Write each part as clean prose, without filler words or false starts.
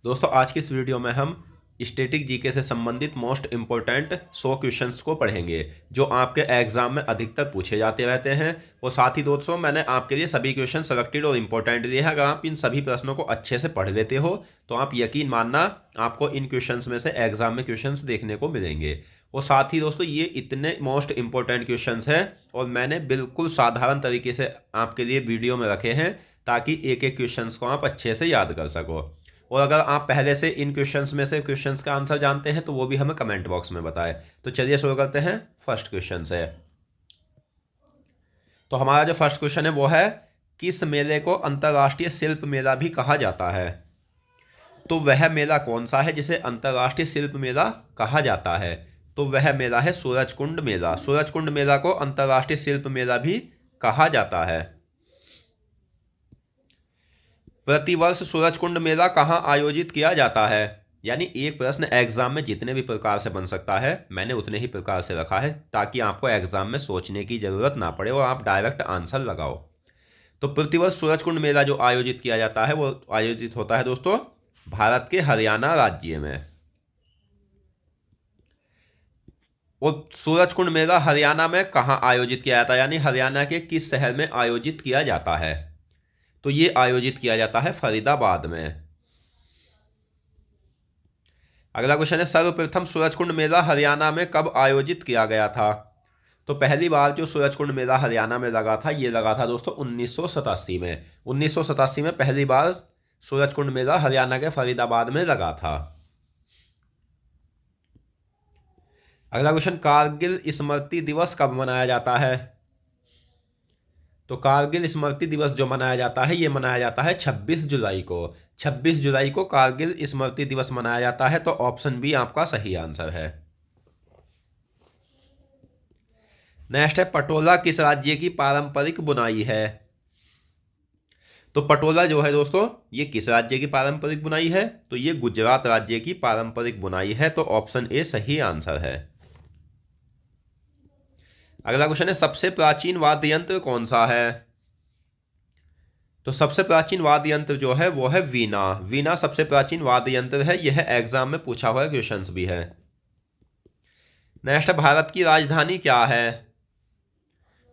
दोस्तों आज की इस वीडियो में हम स्टैटिक जीके से संबंधित मोस्ट इंपॉर्टेंट 100 क्वेश्चंस को पढ़ेंगे जो आपके एग्जाम में अधिकतर पूछे जाते रहते हैं। और साथ ही दोस्तों मैंने आपके लिए सभी क्वेश्चन सेलेक्टेड और इम्पोर्टेंट लिए हैं। अगर आप इन सभी प्रश्नों को अच्छे से पढ़ लेते हो तो आप यकीन मानना आपको इन क्वेश्चंस में से एग्जाम में क्वेश्चंस देखने को मिलेंगे। और साथ ही दोस्तों ये इतने मोस्ट इंपॉर्टेंट क्वेश्चंस हैं और मैंने बिल्कुल साधारण तरीके से आपके लिए वीडियो में रखे हैं ताकि एक एक क्वेश्चंस को आप अच्छे से याद कर सको। और अगर आप पहले से इन क्वेश्चंस में से क्वेश्चंस का आंसर जानते हैं तो वो भी हमें कमेंट बॉक्स में बताएं। तो चलिए शुरू करते हैं। फर्स्ट क्वेश्चन से तो हमारा जो फर्स्ट क्वेश्चन है वो है, किस मेले को अंतर्राष्ट्रीय शिल्प मेला भी कहा जाता है? तो वह मेला कौन सा है जिसे अंतर्राष्ट्रीय शिल्प मेला कहा जाता है? तो वह मेला है सूरजकुंड मेला। सूरजकुंड मेला को अंतर्राष्ट्रीय शिल्प मेला भी कहा जाता है। प्रतिवर्ष सूरजकुंड मेला कहाँ आयोजित किया जाता है? यानी एक प्रश्न एग्जाम में जितने भी प्रकार से बन सकता है मैंने उतने ही प्रकार से रखा है ताकि आपको एग्जाम में सोचने की जरूरत ना पड़े और आप डायरेक्ट आंसर लगाओ। तो प्रतिवर्ष सूरजकुंड मेला जो आयोजित किया जाता है वो आयोजित होता है दोस्तों भारत के हरियाणा राज्य में। और सूरजकुंड मेला हरियाणा में कहाँ आयोजित किया जाता है, यानी हरियाणा के किस शहर में आयोजित किया जाता है? तो ये आयोजित किया जाता है फरीदाबाद में। अगला क्वेश्चन है, सर्वप्रथम सूरजकुंड मेला हरियाणा में कब आयोजित किया गया था? तो पहली बार जो सूरजकुंड मेला हरियाणा में लगा था ये लगा था दोस्तों 1987 में। 1987 में पहली बार सूरजकुंड मेला हरियाणा के फरीदाबाद में लगा था। अगला क्वेश्चन, कारगिल स्मृति दिवस कब मनाया जाता है? तो कारगिल स्मृति दिवस जो मनाया जाता है ये मनाया जाता है 26 जुलाई को। 26 जुलाई को कारगिल स्मृति दिवस मनाया जाता है। तो ऑप्शन बी आपका सही आंसर है। नेक्स्ट है, पटोला किस राज्य की पारंपरिक बुनाई है? तो पटोला जो है दोस्तों ये किस राज्य की पारंपरिक बुनाई है? तो ये गुजरात राज्य की पारंपरिक बुनाई है। तो ऑप्शन ए सही आंसर है। अगला क्वेश्चन है, सबसे प्राचीन वाद्य यंत्र कौन सा है? तो सबसे प्राचीन वाद्य यंत्र जो है वो है वीणा। वीणा सबसे प्राचीन वाद्य यंत्र है। यह एग्जाम में पूछा हुआ क्वेश्चंस भी है। नेक्स्ट, भारत की राजधानी क्या है?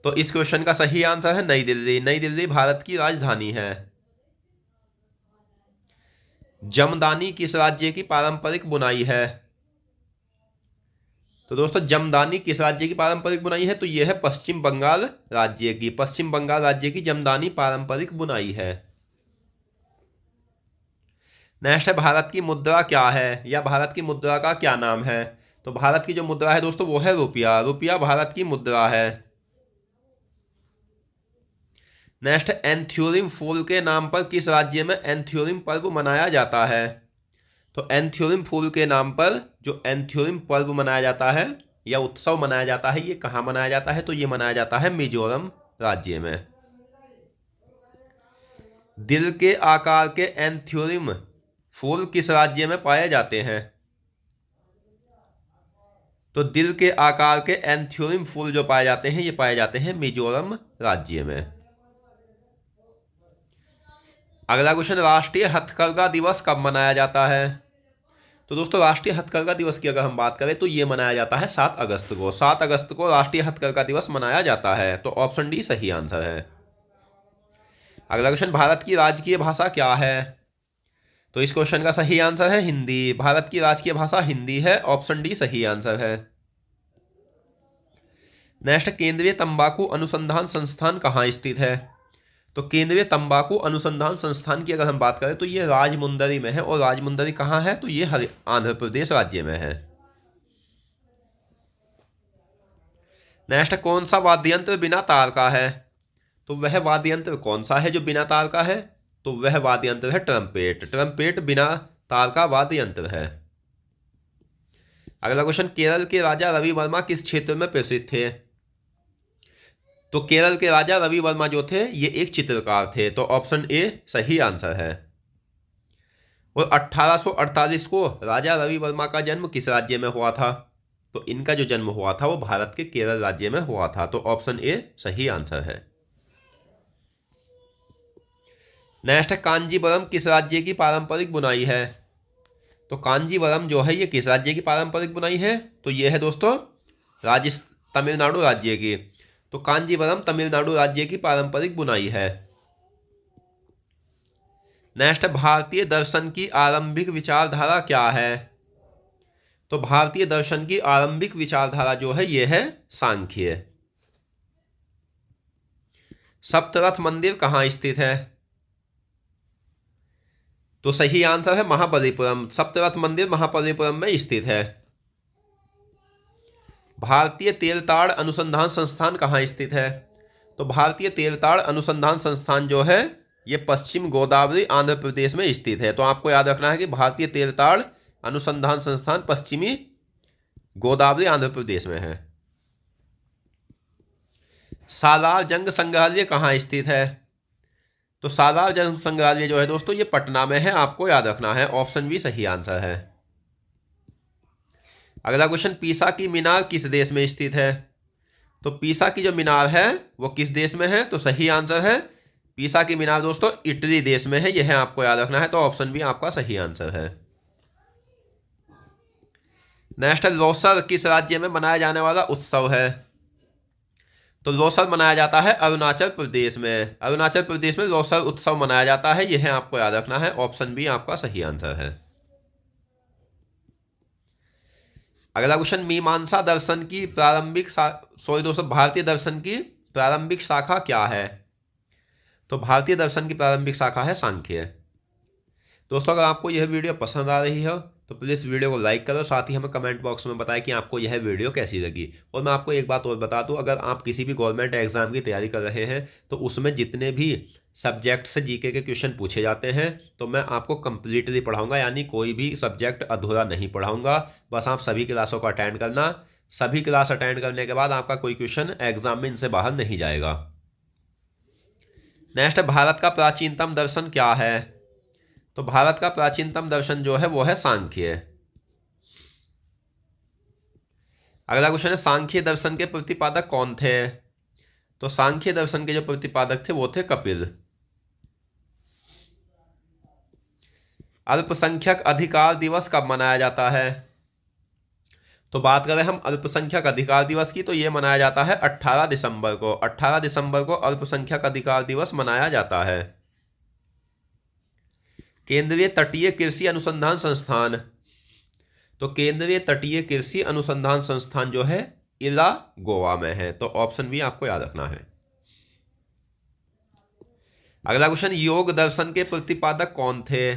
तो इस क्वेश्चन का सही आंसर है नई दिल्ली। नई दिल्ली भारत की राजधानी है। जमदानी किस राज्य की पारंपरिक बुनाई है? तो दोस्तों जमदानी किस राज्य की पारंपरिक बुनाई है? तो यह है पश्चिम बंगाल राज्य की। पश्चिम बंगाल राज्य की जमदानी पारंपरिक बुनाई है। नेक्स्ट है, भारत की मुद्रा क्या है या भारत की मुद्रा का क्या नाम है? तो भारत की जो मुद्रा है दोस्तों वो है रुपया। रुपया भारत की मुद्रा है। नेक्स्ट, एंथ्योरियम फूल के नाम पर किस राज्य में एंथ्योरियम पर्व मनाया जाता है? तो एंथ्योरियम फूल के नाम पर जो एंथ्योरियम पर्व मनाया जाता है या उत्सव मनाया जाता है ये कहाँ मनाया जाता है? तो ये मनाया जाता है मिजोरम राज्य में। दिल के आकार के एंथ्योरियम फूल किस राज्य में पाए जाते हैं? तो दिल के आकार के एंथ्योरियम फूल जो पाए जाते हैं ये पाए जाते हैं मिजोरम राज्य में। अगला क्वेश्चन, राष्ट्रीय हथकरघा दिवस कब मनाया जाता है? तो दोस्तों राष्ट्रीय हथकरघा दिवस की अगर हम बात करें तो ये मनाया जाता है 7 अगस्त को। 7 अगस्त को राष्ट्रीय हथकरघा दिवस मनाया जाता है। तो ऑप्शन डी सही आंसर है। अगला क्वेश्चन, भारत की राजकीय भाषा क्या है? तो इस क्वेश्चन का सही आंसर है हिंदी। भारत की राजकीय भाषा हिंदी है। ऑप्शन डी सही आंसर है। नेक्स्ट, केंद्रीय तंबाकू अनुसंधान संस्थान कहाँ स्थित है? तो केंद्रीय तंबाकू अनुसंधान संस्थान की अगर हम बात करें तो ये राजमुंदरी में है। और राजमुंदरी कहाँ है? तो ये आंध्र प्रदेश राज्य में है। नेक्स्ट, कौन सा वाद्य यंत्र बिना तार का है? तो वह वाद्य यंत्र कौन सा है जो बिना तार का है? तो वह वाद्य यंत्र है ट्रम्पेट। ट्रम्पेट बिना तार का वाद्य यंत्र है। अगला क्वेश्चन, केरल के राजा रवि वर्मा किस क्षेत्र में प्रसिद्ध थे? तो केरल के राजा रवि वर्मा जो थे ये एक चित्रकार थे। तो ऑप्शन ए सही आंसर है। और 1848 को राजा रवि वर्मा का जन्म किस राज्य में हुआ था? तो इनका जो जन्म हुआ था वो भारत के केरल राज्य में हुआ था। तो ऑप्शन ए सही आंसर है। नेक्स्ट है, कांजीवरम किस राज्य की पारंपरिक बुनाई है? तो कांजीवरम जो है ये किस राज्य की पारंपरिक बुनाई है? तो ये है दोस्तों तमिलनाडु राज्य की। तो कांजीवरम तमिलनाडु राज्य की पारंपरिक बुनाई है। नेक्स्ट, भारतीय दर्शन की आरंभिक विचारधारा क्या है? तो भारतीय दर्शन की आरंभिक विचारधारा जो है ये है सांख्य। सप्तरथ मंदिर कहाँ स्थित है? तो सही आंसर है महाबलीपुरम। सप्तरथ मंदिर महाबलीपुरम में स्थित है। भारतीय तेलताड़ अनुसंधान संस्थान कहाँ स्थित है? तो भारतीय तेलताड़ अनुसंधान संस्थान जो है ये पश्चिम गोदावरी आंध्र प्रदेश में स्थित है। तो आपको याद रखना है कि भारतीय तेलताड़ अनुसंधान संस्थान पश्चिमी गोदावरी आंध्र प्रदेश में है। सालार जंग संग्रहालय कहाँ स्थित है? तो सालार जंग संग्रहालय जो है दोस्तों ये पटना में है, आपको याद रखना है। ऑप्शन बी सही आंसर है। अगला क्वेश्चन, पीसा की मीनार किस देश में स्थित है? तो पीसा की जो मीनार है वो किस देश में है? तो सही आंसर है पीसा की मीनार दोस्तों इटली देश में है, यह आपको याद रखना है। तो ऑप्शन बी आपका सही आंसर है। नेक्स्ट, लोसर किस राज्य में मनाया जाने वाला उत्सव है? तो लोसर मनाया जाता है अरुणाचल प्रदेश में। अरुणाचल प्रदेश में लोसर उत्सव मनाया जाता है, यह आपको याद रखना है। ऑप्शन बी आपका सही आंसर है। अगला क्वेश्चन, मीमांसा दर्शन की भारतीय दर्शन की प्रारंभिक शाखा क्या है? तो भारतीय दर्शन की प्रारंभिक शाखा है सांख्य। दोस्तों अगर आपको यह वीडियो पसंद आ रही है तो प्लीज़ वीडियो को लाइक करो, साथ ही हमें कमेंट बॉक्स में बताएं कि आपको यह वीडियो कैसी लगी। और मैं आपको एक बात और बता दूं, अगर आप किसी भी गवर्नमेंट एग्जाम की तैयारी कर रहे हैं तो उसमें जितने भी सब्जेक्ट से जीके के क्वेश्चन पूछे जाते हैं तो मैं आपको कंप्लीटली पढ़ाऊंगा, यानी कोई भी सब्जेक्ट अधूरा नहीं पढ़ाऊंगा। बस आप सभी क्लासों को अटेंड करना। सभी क्लास अटेंड करने के बाद आपका कोई क्वेश्चन एग्जाम में इनसे बाहर नहीं जाएगा। नेक्स्ट, भारत का प्राचीनतम दर्शन क्या है? तो भारत का प्राचीनतम दर्शन जो है वो है सांख्य। अगला क्वेश्चन है, सांख्य दर्शन के प्रतिपादक कौन थे? तो सांख्य दर्शन के जो प्रतिपादक थे वो थे कपिल। अल्पसंख्यक अधिकार दिवस कब मनाया जाता है? तो बात करें हम अल्पसंख्यक अधिकार दिवस की तो ये मनाया जाता है 18 दिसंबर को। 18 दिसंबर को अल्पसंख्यक अधिकार दिवस मनाया जाता है। केंद्रीय तटीय कृषि अनुसंधान संस्थान, तो केंद्रीय तटीय कृषि अनुसंधान संस्थान जो है इला गोवा में है। तो ऑप्शन बी आपको याद रखना है। अगला क्वेश्चन, योग दर्शन के प्रतिपादक कौन थे?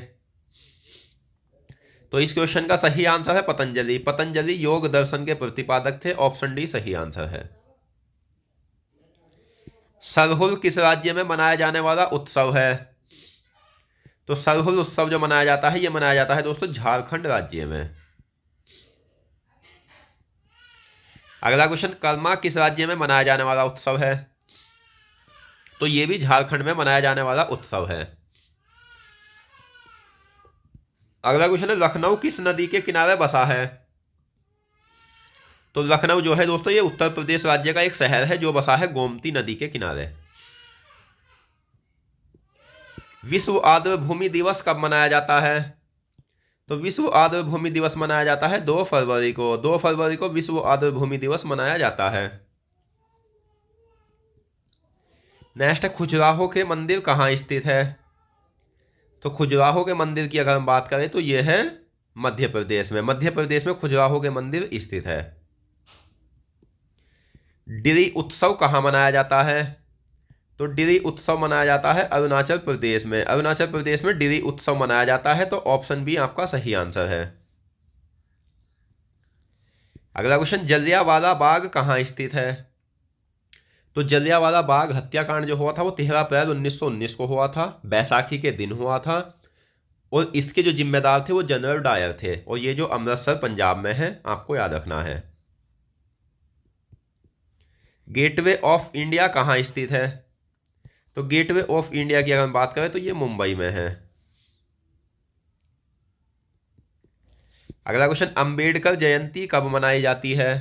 तो इस क्वेश्चन का सही आंसर है पतंजलि। पतंजलि योग दर्शन के प्रतिपादक थे। ऑप्शन डी सही आंसर है। सरहुल किस राज्य में मनाया जाने वाला उत्सव है? तो सरहुल उत्सव जो मनाया जाता है ये मनाया जाता है दोस्तों झारखंड राज्य में। अगला क्वेश्चन, कर्मा किस राज्य में मनाया जाने वाला उत्सव है? तो ये भी झारखंड में मनाया जाने वाला उत्सव है। अगला क्वेश्चन है, लखनऊ किस नदी के किनारे बसा है? तो लखनऊ जो है दोस्तों ये उत्तर प्रदेश राज्य का एक शहर है जो बसा है गोमती नदी के किनारे। विश्व आर्द्र भूमि दिवस कब मनाया जाता है? तो विश्व आर्द्र भूमि दिवस मनाया जाता है 2 फरवरी को। 2 फरवरी को विश्व आर्द्र भूमि दिवस मनाया जाता है। नेक्स्ट, खजुराहो के मंदिर कहाँ स्थित है? तो खजुराहो के मंदिर की अगर हम बात करें तो यह है मध्य प्रदेश में। मध्य प्रदेश में खजुराहो के मंदिर स्थित है। डिरी उत्सव कहाँ मनाया जाता है? तो डिरी उत्सव मनाया जाता है अरुणाचल प्रदेश में। अरुणाचल प्रदेश में डिरी उत्सव मनाया जाता है। तो ऑप्शन बी आपका सही आंसर है। अगला क्वेश्चन, जलियांवाला बाग कहाँ स्थित है? तो जलियांवाला बाग हत्याकांड जो हुआ था वो 13 अप्रैल 1919 को हुआ था, बैसाखी के दिन हुआ था। और इसके जो जिम्मेदार थे वो जनरल डायर थे। और ये जो अमृतसर पंजाब में है, आपको याद रखना है। गेटवे ऑफ इंडिया कहाँ स्थित है? तो गेटवे ऑफ इंडिया की अगर हम बात करें तो ये मुंबई में है। अगला क्वेश्चन, अंबेडकर जयंती कब मनाई जाती है?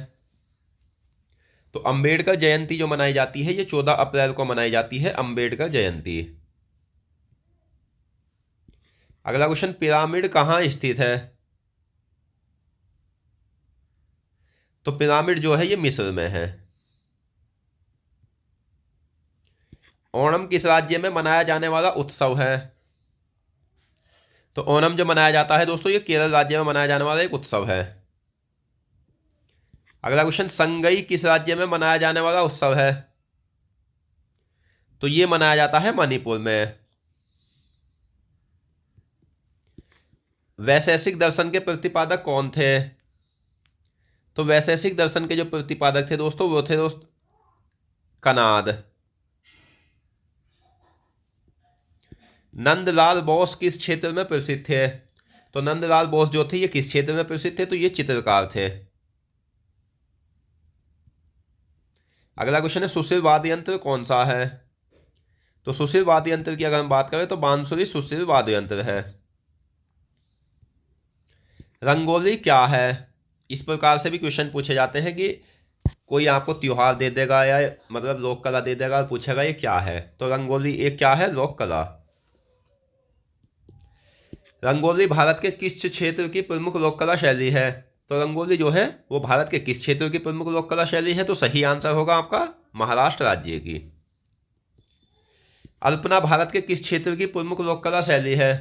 तो अंबेडकर जयंती जो मनाई जाती है ये 14 अप्रैल को मनाई जाती है, अंबेडकर जयंती। अगला क्वेश्चन, पिरामिड कहाँ स्थित है? तो पिरामिड जो है ये मिस्र में है। ओणम किस राज्य में मनाया जाने वाला उत्सव है? तो ओणम जो मनाया जाता है दोस्तों ये केरल राज्य में मनाया जाने वाला एक उत्सव है। अगला क्वेश्चन, संगई किस राज्य में मनाया जाने वाला उत्सव है? तो ये मनाया जाता है मणिपुर में। वैशेषिक दर्शन के प्रतिपादक कौन थे? तो वैशेषिक दर्शन के जो प्रतिपादक थे दोस्तों वो थे कनाद। नंदलाल बोस किस क्षेत्र में प्रसिद्ध थे? तो नंदलाल बोस जो थे ये किस क्षेत्र में प्रसिद्ध थे? तो ये चित्रकार थे। अगला क्वेश्चन है, सुशील वाद्य यंत्र कौन सा है? तो सुशील वाद्य यंत्र की अगर हम बात करें तो बांसुरी सुशील वाद्य यंत्र है। रंगोली क्या है? इस प्रकार से भी क्वेश्चन पूछे जाते हैं कि कोई आपको त्योहार दे देगा या मतलब लोक कला दे देगा और पूछेगा ये क्या है। तो रंगोली एक क्या है? लोक कला। रंगोली भारत के किस क्षेत्र की प्रमुख लोक कला शैली है? तो रंगोली जो है वो भारत के किस क्षेत्र की प्रमुख लोक कला शैली है? तो सही आंसर होगा आपका महाराष्ट्र राज्य की। अल्पना भारत के किस क्षेत्र की प्रमुख लोक कला शैली है?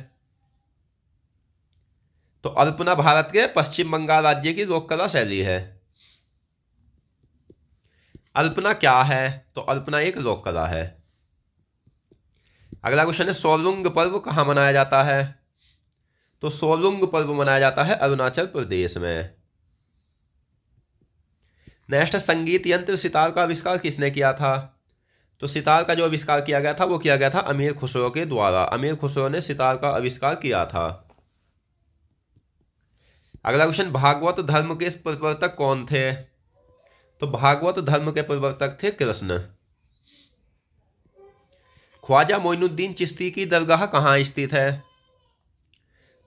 तो अल्पना भारत के पश्चिम बंगाल राज्य की लोक कला शैली है। अल्पना क्या है? तो अल्पना एक लोक कला है। अगला क्वेश्चन है, सोलुंग पर्व कहाँ मनाया जाता है? तो सोलुंग पर्व मनाया जाता है अरुणाचल प्रदेश में। नेक्स्ट, संगीत यंत्र सितार का आविष्कार किसने किया था? तो सितार का जो आविष्कार किया गया था वो किया गया था अमीर खुसरो के द्वारा। अमीर खुसरो ने सितार का आविष्कार किया था। अगला क्वेश्चन, भागवत धर्म के प्रवर्तक कौन थे? तो भागवत धर्म के प्रवर्तक थे कृष्ण। ख्वाजा मोइनुद्दीन चिश्ती की दरगाह कहाँ स्थित है?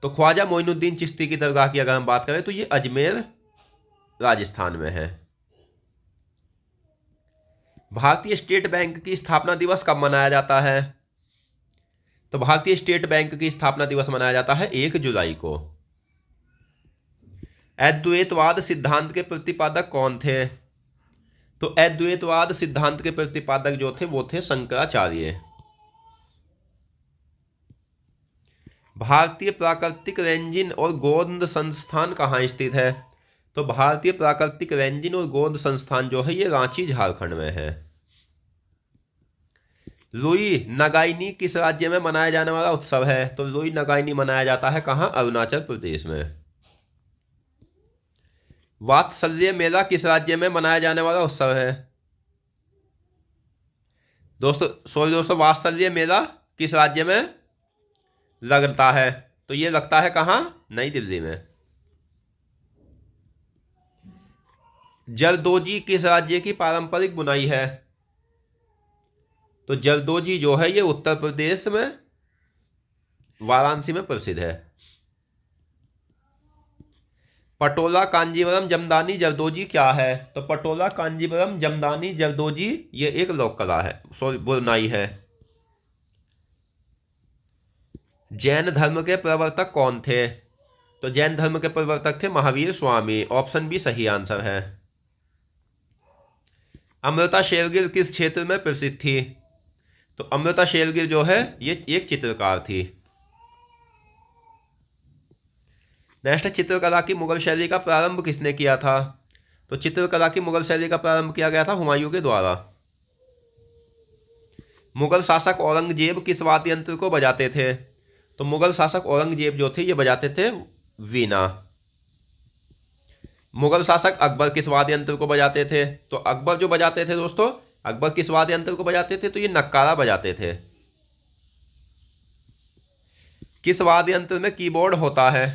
तो ख्वाजा मोइनुद्दीन चिश्ती की दरगाह की अगर हम बात करें तो ये अजमेर राजस्थान में है। भारतीय स्टेट बैंक की स्थापना दिवस कब मनाया जाता है? तो भारतीय स्टेट बैंक की स्थापना दिवस मनाया जाता है 1 जुलाई को। अद्वैतवाद सिद्धांत के प्रतिपादक कौन थे? तो अद्वैतवाद सिद्धांत के प्रतिपादक जो थे वो थे शंकराचार्य। भारतीय प्राकृतिक रेंजिन और गोंद संस्थान कहाँ स्थित है? तो भारतीय प्राकृतिक रेंजिन और गोंद संस्थान जो है ये रांची झारखंड में है। लुई नगाइनी किस राज्य में मनाया जाने वाला उत्सव है? तो लुई नगाइनी मनाया जाता है कहाँ? अरुणाचल प्रदेश में। वात्सल्य मेला किस राज्य में मनाया जाने वाला उत्सव है? दोस्तों वात्सल्य मेला किस राज्य में लगता है? तो ये लगता है कहाँ? नई दिल्ली में। जरदोजी किस राज्य की पारंपरिक बुनाई है? तो जरदोजी जो है ये उत्तर प्रदेश में वाराणसी में प्रसिद्ध है। पटोला कांजीवरम जमदानी जरदोजी क्या है? तो पटोला कांजीवरम जमदानी जरदोजी ये एक लोक कला है, बुनाई है। जैन धर्म के प्रवर्तक कौन थे? तो जैन धर्म के प्रवर्तक थे महावीर स्वामी। ऑप्शन बी सही आंसर है। अमृता शेरगिल किस क्षेत्र में प्रसिद्ध थी? तो अमृता शेरगिल जो है ये एक चित्रकार थी। नेक्स्ट, चित्रकला की मुगल शैली का प्रारंभ किसने किया था? तो चित्रकला की मुगल शैली का प्रारंभ किया गया था हुमायूं के द्वारा। मुगल शासक औरंगजेब किस वाद्य यंत्र को बजाते थे? तो मुगल शासक औरंगजेब जो थे ये बजाते थे वीणा। मुगल शासक अकबर किस वाद्य यंत्र को बजाते थे? तो अकबर जो बजाते थे दोस्तों, अकबर किस वाद्य यंत्र को बजाते थे? तो ये नक्कारा बजाते थे। किस वाद्य यंत्र में कीबोर्ड होता है?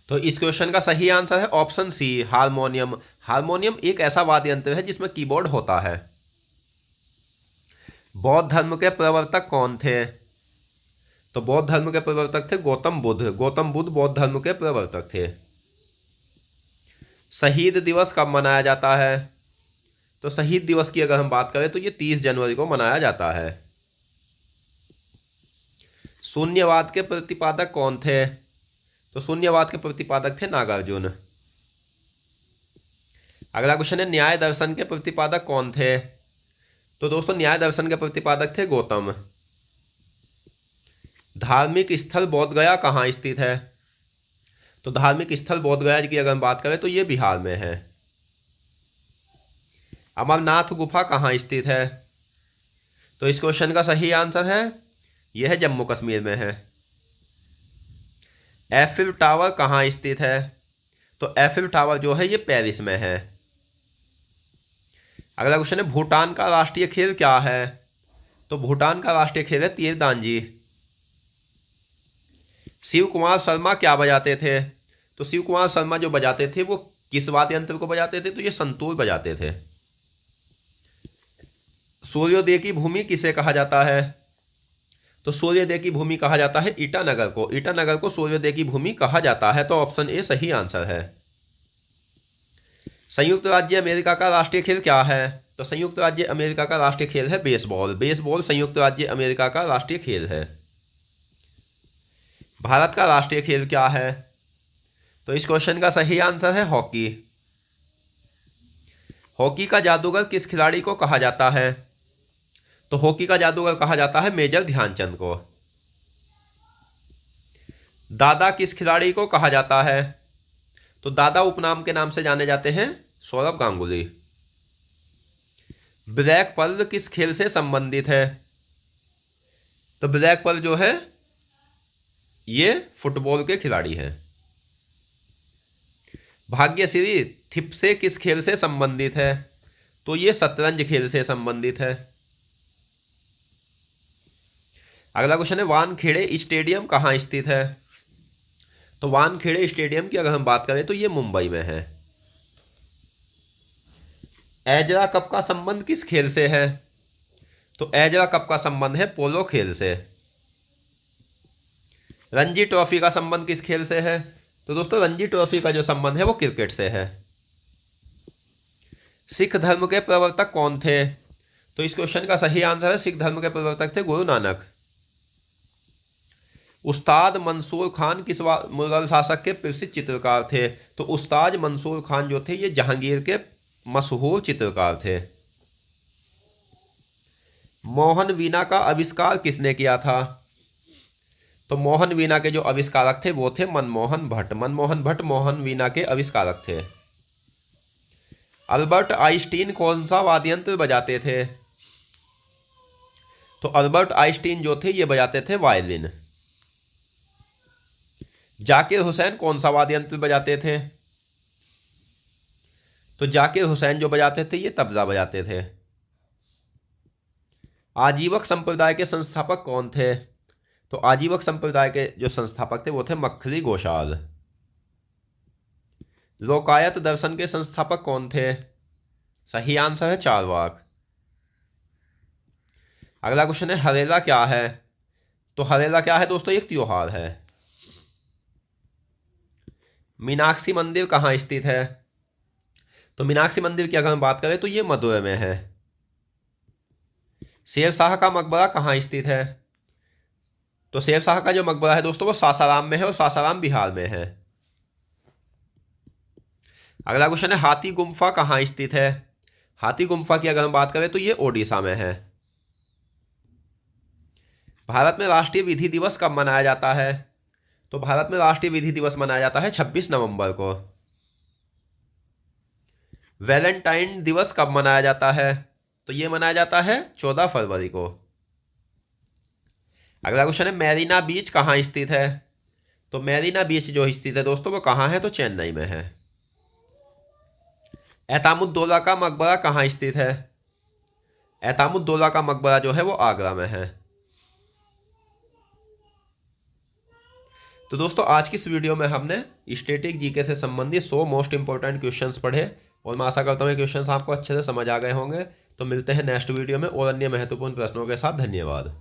तो इस क्वेश्चन का सही आंसर है ऑप्शन सी, हारमोनियम। हारमोनियम एक ऐसा वाद्य यंत्र है जिसमें कीबोर्ड होता है। बौद्ध धर्म के प्रवर्तक कौन थे? तो बौद्ध धर्म के प्रवर्तक थे गौतम बुद्ध। गौतम बुद्ध बौद्ध धर्म के प्रवर्तक थे। शहीद दिवस कब मनाया जाता है? तो शहीद दिवस की अगर हम बात करें तो ये 30 जनवरी को मनाया जाता है। शून्यवाद के प्रतिपादक कौन थे? तो शून्यवाद के प्रतिपादक थे नागार्जुन। अगला क्वेश्चन है न्याय दर्शन के प्रतिपादक कौन थे? तो दोस्तों न्याय दर्शन के प्रतिपादक थे गौतम। धार्मिक स्थल बोधगया कहाँ स्थित है? तो धार्मिक स्थल बोधगया की अगर हम बात करें तो ये बिहार में है। अमरनाथ गुफा कहाँ स्थित है? तो इस क्वेश्चन का सही आंसर है यह है जम्मू कश्मीर में है। एफिल टावर कहाँ स्थित है? तो एफिल टावर जो है ये पेरिस में है। अगला क्वेश्चन है भूटान का राष्ट्रीय खेल क्या है? तो भूटान का राष्ट्रीय खेल है तीरंदाजी। शिव कुमार शर्मा क्या बजाते थे? तो शिव कुमार शर्मा जो बजाते थे वो किस वाद्य यंत्र को बजाते थे? तो ये संतूर बजाते थे। सूर्योदय की भूमि किसे कहा जाता है? तो सूर्योदय की भूमि कहा जाता है ईटानगर को। ईटानगर को सूर्योदय की भूमि कहा जाता है। तो ऑप्शन ए सही आंसर है। संयुक्त राज्य अमेरिका का राष्ट्रीय खेल क्या है? तो संयुक्त राज्य अमेरिका का राष्ट्रीय खेल है बेसबॉल। बेसबॉल संयुक्त राज्य अमेरिका का राष्ट्रीय खेल है। भारत का राष्ट्रीय खेल क्या है? तो इस क्वेश्चन का सही आंसर है हॉकी। हॉकी का जादूगर किस खिलाड़ी को कहा जाता है? तो हॉकी का जादूगर कहा जाता है मेजर ध्यानचंद को। दादा किस खिलाड़ी को कहा जाता है? तो दादा उपनाम के नाम से जाने जाते हैं सौरव गांगुली। ब्लैक पर्ल किस खेल से संबंधित है? तो ब्लैक पर्ल जो है ये फुटबॉल के खिलाड़ी हैं। भाग्यश्री थिप्से किस खेल से संबंधित है? तो ये शतरंज खेल से संबंधित है। अगला क्वेश्चन है वानखेड़े स्टेडियम कहाँ स्थित है? तो वानखेड़े स्टेडियम की अगर हम बात करें तो ये मुंबई में है। एजरा कप का संबंध किस खेल से है? तो एजरा कप का संबंध है पोलो खेल से। रणजी ट्रॉफी का संबंध किस खेल से है? तो दोस्तों रणजी ट्रॉफी का जो संबंध है वो क्रिकेट से है। सिख धर्म के प्रवर्तक कौन थे? तो इस क्वेश्चन का सही आंसर है सिख धर्म के प्रवर्तक थे गुरु नानक। उस्ताद मंसूर खान किस मुगल शासक के प्रसिद्ध चित्रकार थे? तो उस्ताद मंसूर खान जो थे ये जहांगीर के मशहूर चित्रकार थे। मोहन वीणा का आविष्कार किसने किया था? तो मोहन वीणा के जो आविष्कारक थे वो थे मनमोहन भट्ट। मनमोहन भट्ट मोहन वीणा के आविष्कारक थे। अल्बर्ट आइंस्टीन कौन सा वाद्य यंत्र बजाते थे? तो अल्बर्ट आइंस्टीन जो थे ये बजाते थे वायलिन। जाकिर हुसैन कौन सा वाद्य यंत्र बजाते थे? तो जाकिर हुसैन जो बजाते थे ये तबला बजाते थे। आजीवक संप्रदाय के संस्थापक कौन थे? तो आजीवक संप्रदाय के जो संस्थापक थे वो थे मक्खली गोशाल। लोकायत दर्शन के संस्थापक कौन थे? सही आंसर है चारवाक। अगला क्वेश्चन है हरेला क्या है? तो हरेला क्या है दोस्तों? एक त्योहार है। मीनाक्षी मंदिर कहाँ स्थित है? तो मीनाक्षी मंदिर की अगर हम बात करें तो ये मदुरै में है। शेर शाह का मकबरा कहाँ स्थित है? तो शेर शाह का जो मकबरा है दोस्तों वो सासाराम में है और सासाराम बिहार में है। अगला क्वेश्चन है हाथी गुम्फा कहाँ स्थित है? हाथी गुम्फा की अगर हम बात करें तो ये ओडिशा में है। भारत में राष्ट्रीय विधि दिवस कब मनाया जाता है? तो भारत में राष्ट्रीय विधि दिवस मनाया जाता है 26 नवंबर को। वैलेंटाइन दिवस कब मनाया जाता है? तो ये मनाया जाता है 14 फरवरी को। अगला क्वेश्चन है मैरीना बीच कहाँ स्थित है? तो मैरीना बीच जो स्थित है दोस्तों वो कहाँ है? तो चेन्नई में है। एहतामुद्दौला का मकबरा कहाँ स्थित है? एहतामुद्दौला का मकबरा जो है वो आगरा में है। तो दोस्तों आज की इस वीडियो में हमने स्टैटिक जीके से संबंधित 100 मोस्ट इंपॉर्टेंट क्वेश्चंस पढ़े और मैं आशा करता हूँ ये क्वेश्चंस आपको अच्छे से समझ आ गए होंगे। तो मिलते हैं नेक्स्ट वीडियो में और अन्य महत्वपूर्ण प्रश्नों के साथ। धन्यवाद।